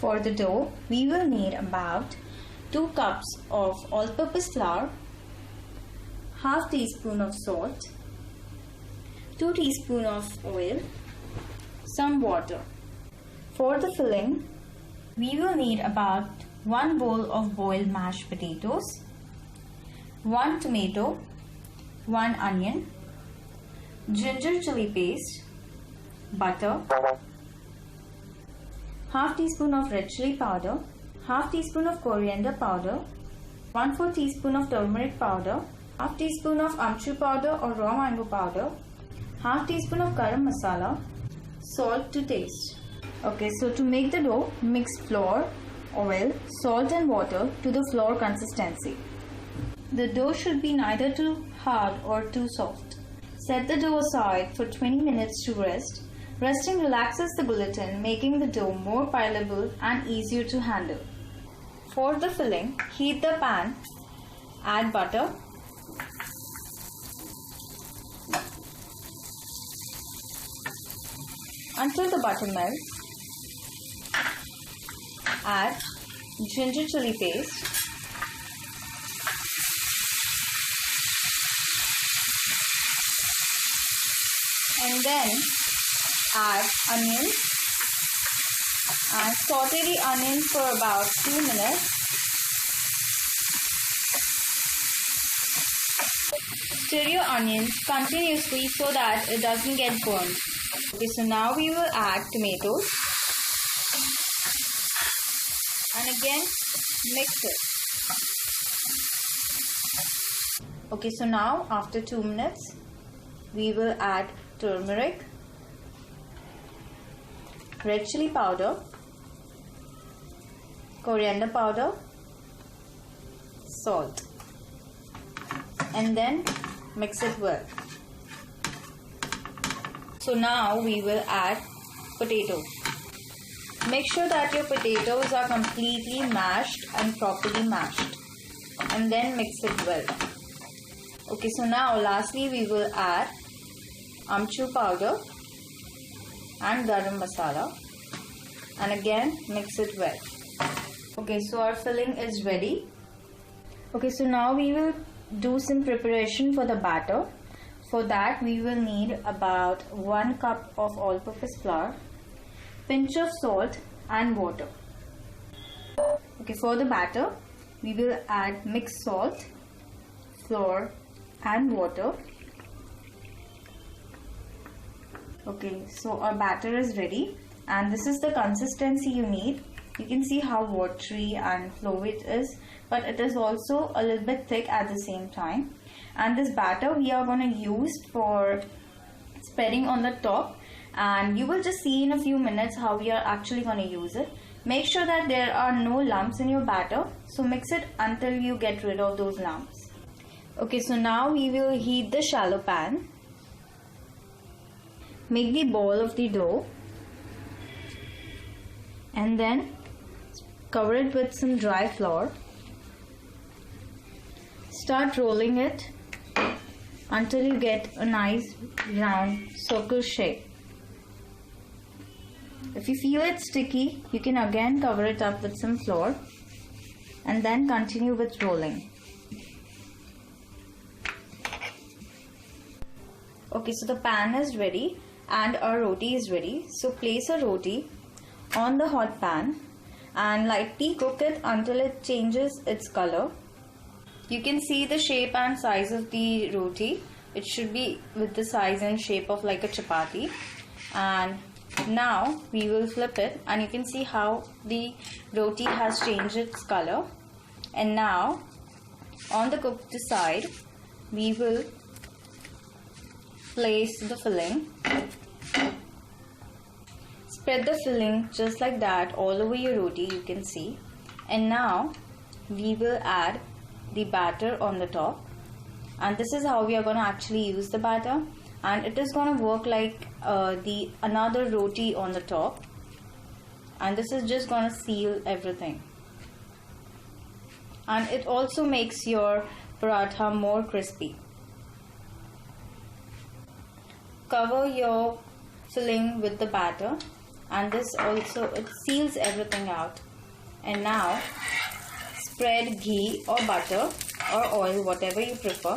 For the dough, we will need about 2 cups of all-purpose flour, half teaspoon of salt, 2 teaspoons of oil, some water. For the filling, we will need about 1 bowl of boiled mashed potatoes, 1 tomato, 1 onion, ginger chili paste, butter, half teaspoon of red chili powder, half teaspoon of coriander powder, 1/4 teaspoon of turmeric powder, half teaspoon of amchur powder or raw mango powder, half teaspoon of garam masala, salt to taste. Okay, so to make the dough, mix flour, oil, salt and water to the flour consistency. The dough should be neither too hard or too soft. Set the dough aside for 20 minutes to rest. Resting relaxes the gluten, making the dough more pliable and easier to handle. For the filling, heat the pan, add butter, until the butter melts. Add ginger chili paste, and then add onions and saute the onions for about 2 minutes. Stir your onions continuously so that it doesn't get burned. Okay, so now we will add tomatoes and again mix it. Okay, so now after 2 minutes we will add turmeric, red chili powder, coriander powder, salt, and then mix it well. So now we will add potatoes. Make sure that your potatoes are completely mashed and properly mashed, and then mix it well. Okay, so now lastly we will add amchur powder and garam masala, and again mix it well. Okay, so our filling is ready. Okay, so now we will do some preparation for the batter. For that we will need about 1 cup of all-purpose flour, pinch of salt and water. Okay, for the batter we will add mixed salt, flour and water. Okay, so our batter is ready and this is the consistency you need. You can see how watery and flowy it is, but it is also a little bit thick at the same time. And this batter we are going to use for spreading on the top, and you will just see in a few minutes how we are actually going to use it. Make sure that there are no lumps in your batter, so mix it until you get rid of those lumps. Okay, so now we will heat the shallow pan. Make the ball of the dough and then cover it with some dry flour. Start rolling it until you get a nice round circle shape. If you feel it sticky, you can again cover it up with some flour and then continue with rolling. Okay, so the pan is ready and our roti is ready. So place a roti on the hot pan and lightly cook it until it changes its color. You can see the shape and size of the roti. It should be with the size and shape of like a chapati. And now we will flip it and you can see how the roti has changed its color. And now on the cooked side we will place the filling. Spread the filling just like that all over your roti, you can see. And now we will add the batter on the top, and this is how we are going to actually use the batter, and it is going to work like the another roti on the top, and this is just going to seal everything, and it also makes your paratha more crispy. Cover your filling with the batter and this also, it seals everything out. And now spread ghee or butter or oil, whatever you prefer.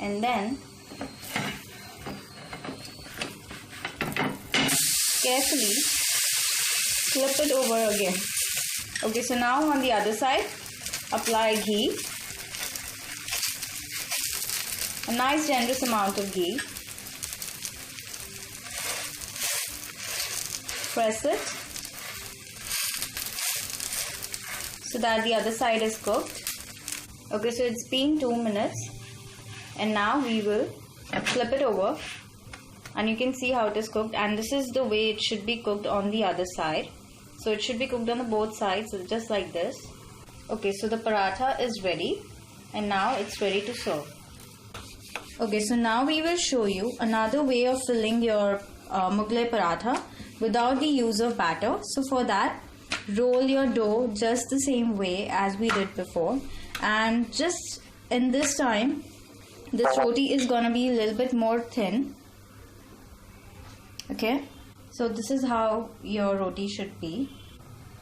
And then carefully flip it over again. Okay, so now on the other side, apply ghee. A nice generous amount of ghee. Press it so that the other side is cooked. Okay, so it's been 2 minutes, and now we will flip it over, and you can see how it is cooked, and this is the way it should be cooked on the other side. So it should be cooked on the both sides, so just like this. Okay, so the paratha is ready, and now it's ready to serve. Okay, so now we will show you another way of filling your Muglai paratha without the use of batter. So for that, roll your dough just the same way as we did before, and just in this time this roti is gonna be a little bit more thin. Okay, so this is how your roti should be.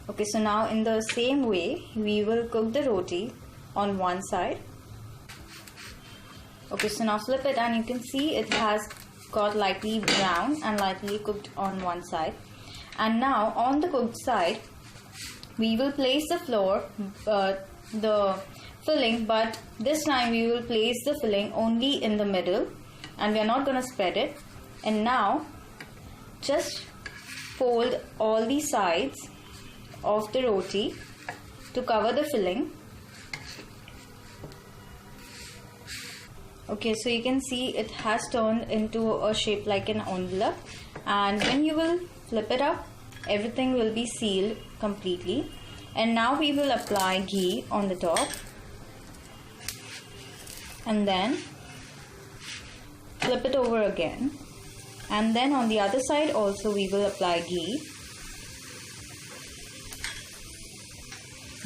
Okay, so now in the same way we will cook the roti on one side. Okay, so now flip it, and you can see it has got lightly brown and lightly cooked on one side. And now on the cooked side we will place the flour, the filling, but this time we will place the filling only in the middle, and we are not going to spread it. And now just fold all the sides of the roti to cover the filling. Okay, so you can see it has turned into a shape like an envelope, and when you will flip it up, everything will be sealed completely. And now we will apply ghee on the top, and then flip it over again, and then on the other side also we will apply ghee.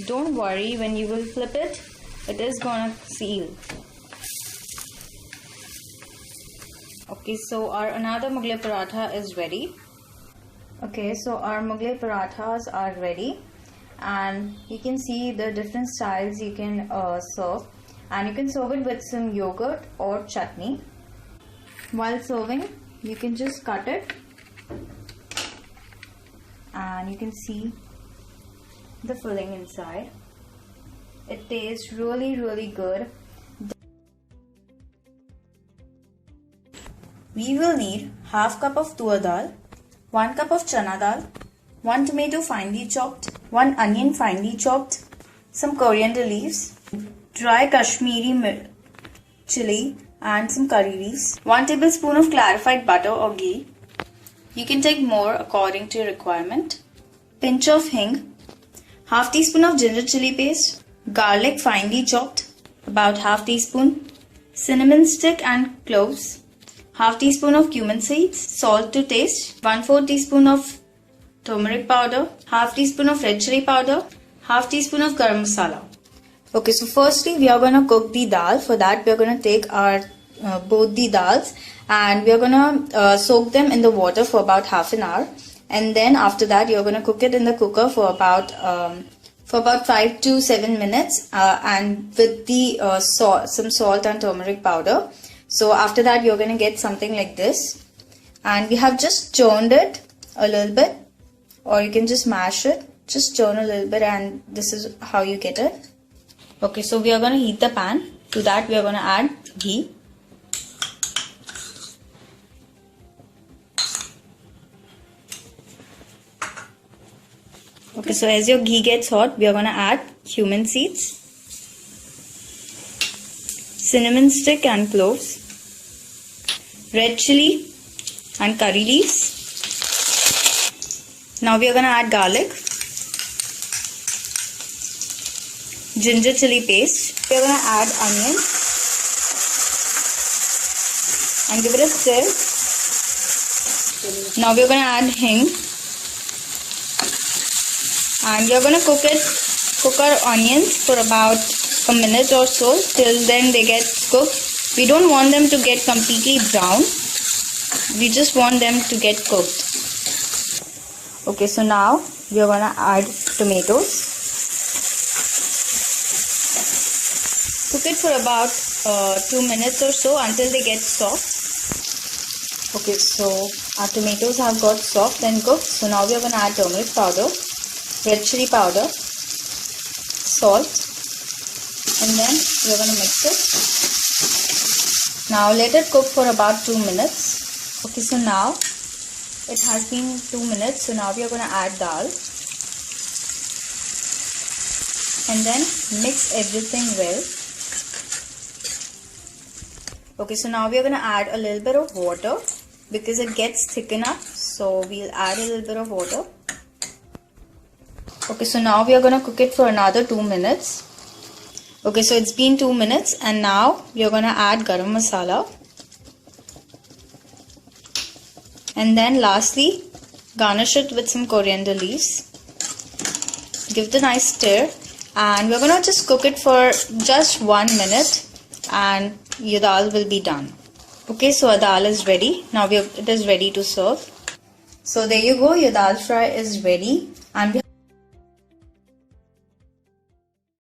Don't worry, when you will flip it, it is gonna seal. Okay, so our another Muglai paratha is ready. Okay, so our Muglai parathas are ready, and you can see the different styles you can serve, and you can serve it with some yogurt or chutney. While serving, you can just cut it, and you can see the filling inside. It tastes really good. We will need half cup of tur dal, 1 cup of chana dal, 1 tomato finely chopped, 1 onion finely chopped, some coriander leaves, dry Kashmiri chili and some curry leaves, 1 tablespoon of clarified butter or ghee. You can take more according to your requirement. Pinch of hing, half teaspoon of ginger chili paste, garlic finely chopped, about half teaspoon, cinnamon stick and cloves, half teaspoon of cumin seeds, salt to taste, 1/4 teaspoon of turmeric powder, half teaspoon of red chili powder, half teaspoon of garam masala. Okay, so firstly we are going to cook the dal. For that we are going to take our both the dals, and we are going to soak them in the water for about half an hour, and then after that you are going to cook it in the cooker for about 5 to 7 minutes, and with the some salt and turmeric powder. So after that you're going to get something like this, and we have just churned it a little bit, or you can just mash it, just churn a little bit, and this is how you get it. Okay, so we are going to heat the pan. To that we are going to add ghee. Okay, so as your ghee gets hot, we are going to add cumin seeds, cinnamon stick and cloves, red chili and curry leaves. Now we are going to add garlic, ginger chili paste. We are going to add onion and give it a stir. Now we are going to add hing, and we are going to cook our onions for about a minute or so, till then they get cooked. We don't want them to get completely brown. We just want them to get cooked. Okay, so now we are gonna add tomatoes. Cook it for about 2 minutes or so until they get soft. Okay, so our tomatoes have got soft and cooked. So now we are gonna add turmeric powder, red chili powder, salt, and then we are gonna mix it. Now let it cook for about 2 minutes. Okay, so now it has been 2 minutes. So now we are going to add dal. And then mix everything well. Okay, so now we are going to add a little bit of water because it gets thick enough. So we'll add a little bit of water. Okay, so now we are going to cook it for another 2 minutes. Okay, so it's been 2 minutes and now we are going to add garam masala. And then lastly, garnish it with some coriander leaves. Give it a nice stir and we're going to just cook it for just 1 minute and your dal will be done. Okay, so our dal is ready. Now it is ready to serve. So there you go, your dal fry is ready. And